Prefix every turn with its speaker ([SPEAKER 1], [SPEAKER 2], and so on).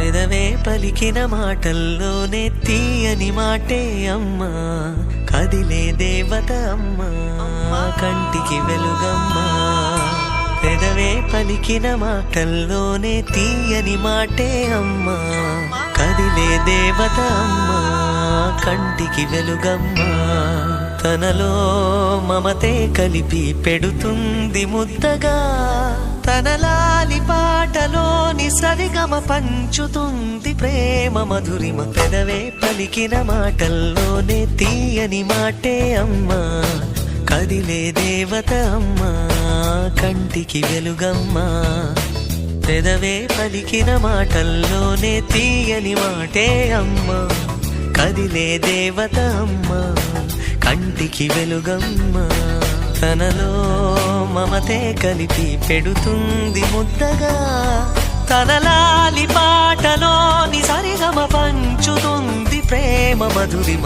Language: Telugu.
[SPEAKER 1] పెదవే పలికిన మాటల్లోనే తీయని మాటే అమ్మా, కదిలే దేవత అమ్మా, కంటికి వెలుగమ్మా. పెదవే పలికిన మాటల్లోనే తీయని మాటే అమ్మా, కదిలే దేవత అమ్మా, కంటికి వెలుగమ్మా. తనలో మమతే కలిపి పెడుతుంది ముద్దగా, తన లాలి పాటలోని సరిగమ పంచుతుంది ప్రేమ మధురిమ. పెదవే పలికిన మాటల్లోనే తీయని మాటే అమ్మా, కదిలే దేవత అమ్మా, కంటికి వెలుగమ్మా. పెదవే పలికిన మాటల్లోనే తీయని మాటే అమ్మా, కదిలే దేవత అమ్మా, కంటికి వెలుగమ్మా. తనలో మమతే కలిపి పెడుతుంది ముద్దగా, తన లాలి పాటలోని సరిగమ పంచుతుంది ప్రేమ మధురిమ.